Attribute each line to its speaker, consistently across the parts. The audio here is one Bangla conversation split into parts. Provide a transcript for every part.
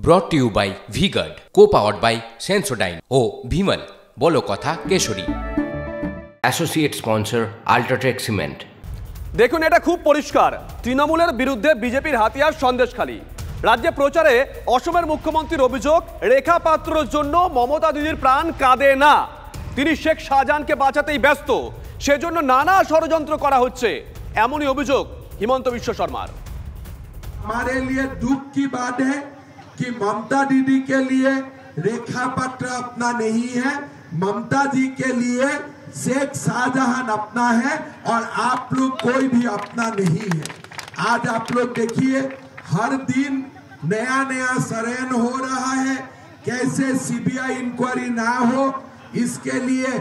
Speaker 1: ব্রট to you by Vguard, co powered by Sensodyne ও ভিমল বলো কথা কেশরী। Associate sponsor UltraTech cement.
Speaker 2: দেখুন, এটা খুব পরিষ্কার, তৃণমূলের বিরুদ্ধে বিজেপির হাতিয়ার সন্দেশখালী। রাজ্যে প্রচারে অসমের মুখ্যমন্ত্রীর অভিযোগ, রেখা পাত্রর জন্য মমতা দিদির প্রাণ কাঁদে না, তিনি শেখ শাহজাহানকে বাঁচাতেই ব্যস্ত, সেজন্য নানা ষড়যন্ত্র করা হচ্ছে, এমনই অভিযোগ হিমন্ত বিশ্ব শর্মার।
Speaker 3: हमारे लिए दुख की बात है कि ममता दीदी के लिए रेखा पत्र अपना नहीं है, ममता जी के लिए शेख शाहजहां अपना है और आप लोग कोई भी अपना नहीं है। आज आप लोग देखिए, हर दिन नया नया षड्यंत्र हो रहा है, कैसे सीबीआई इंक्वायरी ना हो इसके लिए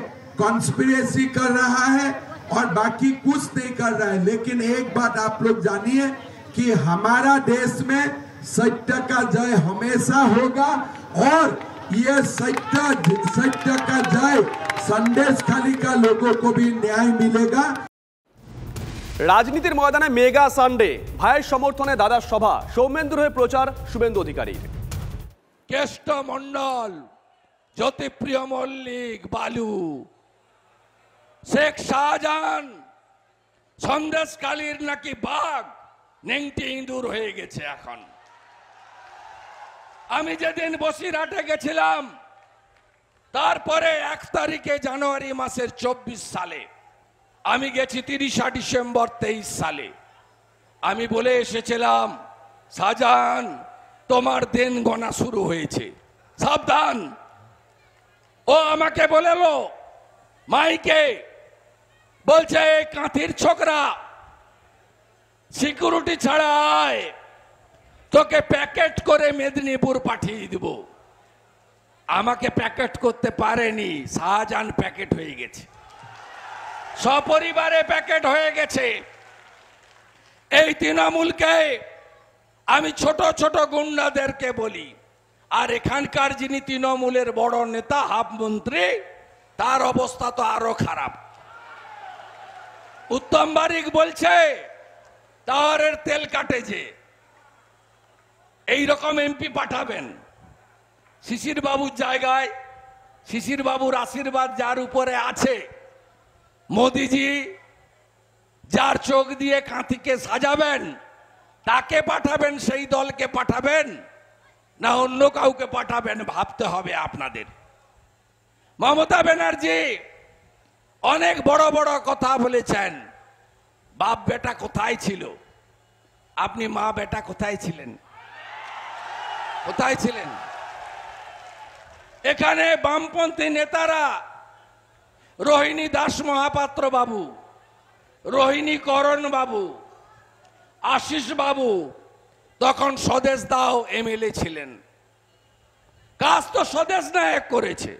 Speaker 3: कॉन्स्पिरेसी कर रहा है और बाकी कुछ नहीं कर रहा है। लेकिन एक बात आप लोग जानिए कि हमारा देश में सत्य का जय हमेशा होगा और ये सत्य का जय संदेशखाली का लोगों को भी न्याय मिलेगा।
Speaker 2: রাজনীতির ময়দানে মেগা সানডে, ভাইয়ের সমর্থনে দাদার সভা, সৌমেন্দ্র হয়ে প্রচার শুভেন্দু অধিকারী।
Speaker 4: কেষ্ট মন্ডল, জ্যোতিপ্রিয় মল্লিক, বালু, শেখ শাহজাহান, সন্দেশখালীর নাকি বাঘ নেংটি ইঁদুর হয়ে গেছে এখন। আমি যেদিন বসিরহাটে গেছিলাম, তারপরে 1 তারিখে জানুয়ারি মাসের 24 সালে, আমি গেছি 30 ডিসেম্বর 23 সালে। আমি বলে এসেছিলাম, শাহজাহান তোমার দিন গণা শুরু হয়েছে, সাবধান। ও আমাকে বলেলো মাইকে, বলছে কাঁথির ছোকরা, সিকিউরিটি ছাড়া আয়, তোকে প্যাকেট করে মেদিনীপুর পাঠিয়ে দিব। আমাকে প্যাকেট করতে পারেনি, শাহজাহান প্যাকেট হয়ে গেছে, সপরিবারে প্যাকেট হয়ে গেছে। এই তৃণমূলকে আমি ছোট ছোট গুন্ডাদেরকে বলি, আর এখানকার যিনি তৃণমূলের বড় নেতা, হাফ মন্ত্রী, তার অবস্থা তো আরো খারাপ। উত্তম বারিক বলছে টাওয়ারের তেল কাটে যে, এইরকম এমপি পাঠাবেন শিশির বাবুর জায়গায়। শিশির বাবুর আশীর্বাদ যার উপরে আছে, মোদিজি যার চোখ দিয়ে কাঁথিকে সাজাবেন, তাকে পাঠাবেন, সেই দলকে পাঠাবেন না অন্য কাউকে পাঠাবেন, ভাবতে হবে আপনাদের। মমতা ব্যানার্জি অনেক বড় বড় কথা বলেছেন। বাপ বেটা কোথায় ছিল? আপনি মা বেটা কোথায় ছিলেন? কোথায় ছিলেন? এখানে বামপন্থী নেতারা, রোহিণী দাস মহাপাত্র বাবু, রোহিণী করণ বাবু, আশিস বাবু তখন স্বদেশ দাও এমএলএ ছিলেন। কাজ তো স্বদেশ নায়ক করেছে।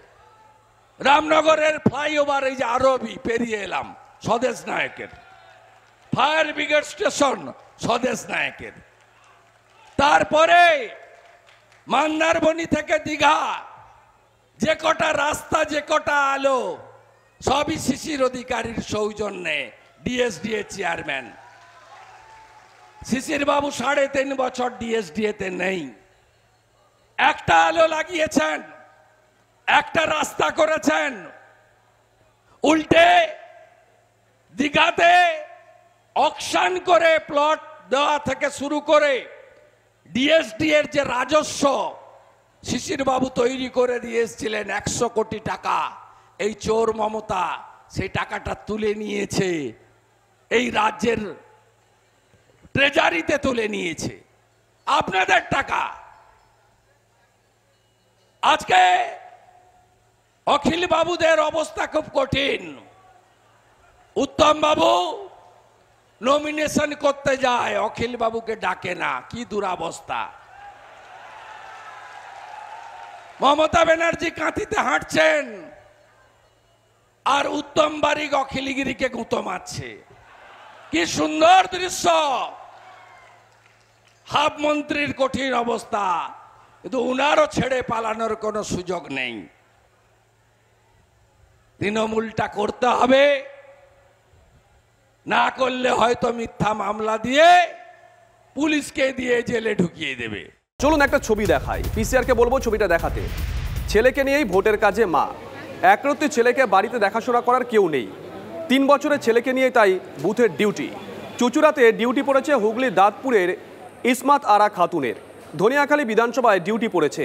Speaker 4: রামনগরের ফ্লাইওভার, এই যে আরবি পেরিয়ে এলাম, স্বদেশ নায়কের। ফায়ার ব্রিগেড স্টেশন স্বদেশ নায়কের। তারপরে মন্দারমণি থেকে দীঘা যে কটা রাস্তা, যে কটা আলো, সবই শিশির অধিকারীর সৌজন্যে, ডিএসডিএ চেয়ারম্যান। শিশির বাবু 3.5 বছর ডিএসডিএ তে নেই, একটা আলো লাগিয়েছেন, একটা রাস্তা করেছেন। উল্টে দীঘাতে অকশন করে প্লট দেওয়া থেকে শুরু করে ডিএসডি এর যে রাজস্ব শিশির বাবু তৈরি করে দিয়েছিলেন 100 কোটি টাকা, এই চোর মমতা সেই টাকাটা তুলে নিয়েছে, এই রাজ্যের ট্রেজারিতে তুলে নিয়েছে, আপনাদের টাকা। আজকে অখিল বাবুদের অবস্থা খুব কঠিন। উত্তম বাবু নমিনেশন করতে যায়, অখিল বাবুকে ডাকে না, কি দুরাবস্থা। মমতা ব্যানার্জি কাঁথিতে হাঁটছেন আর উত্তম বারিক অখিলগিরিকে গুঁতো মারছে, কি সুন্দর দৃশ্য। হাফ মন্ত্রীর কঠিন অবস্থা, কিন্তু উনারও ছেড়ে পালানোর কোনো সুযোগ নেই। তৃণমূলটা করতে হবে, না করলে হয়তো মিথ্যা মামলা দিয়ে পুলিশকে দিয়ে জেলে ঢুকিয়ে দেবে।
Speaker 2: চলুন একটা ছবি দেখাই, পিসিআরকে বলবো ছবিটা দেখাতে। ছেলেকে নিয়েই ভোটের কাজে মা, একরত্তি ছেলেকে বাড়িতে দেখাশোনা করার কেউ নেই। 3 বছরের ছেলেকে নিয়ে তাই বুথের ডিউটি। চুচুড়াতে ডিউটি পড়েছে হুগলির দাঁতপুরের ইসমাত আরা খাতুনের। ধনিয়াখালী বিধানসভায় ডিউটি পড়েছে।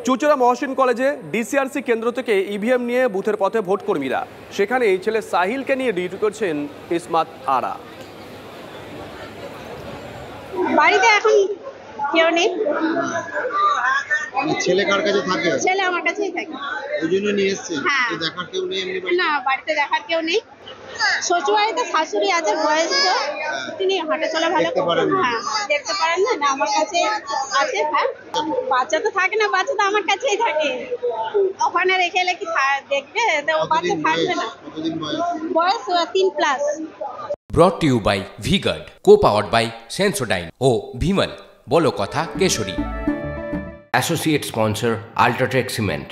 Speaker 2: চুচুড়া মহসিন কলেজে ডিসিআরসি কেন্দ্র থেকে ইভিএম নিয়ে বুথের পথে ভোট কর্মীরা। সেখানেই ছেলে সাহিলকে নিয়ে ডিউটি করছেন ইসমাত আরা।
Speaker 5: বাড়িতে এখন কেউ নেই।
Speaker 6: ছেলে কার কাছে থাকে?
Speaker 5: ছেলে আমার কাছেই থাকে।
Speaker 6: ওই জন্য নিয়ে এসছে।
Speaker 5: হ্যাঁ।
Speaker 6: দেখার কেউ নেই এমনি?
Speaker 5: না, বাড়িতে দেখার কেউ নেই। শ্বশুরবাড়িতে শাশুড়ি আছে বয়স্ক, তিনি হাঁটা চলা ভালো করেন। হ্যাঁ, দেখতে পারেন না, না আমার কাছে আছে। হ্যাঁ, বাচ্চা তো থাকে না, বাচ্চা তো আমার কাছেই থাকে। ওখানে রেখে এলে কি দেখবে? তো বাচ্চা থাকবে না। বয়স 3+।
Speaker 1: Brought to you by V-Guard, co-powered by Sensodyne O Vimal, বলো কথা Keshari. Associate sponsor Ultratech Cement.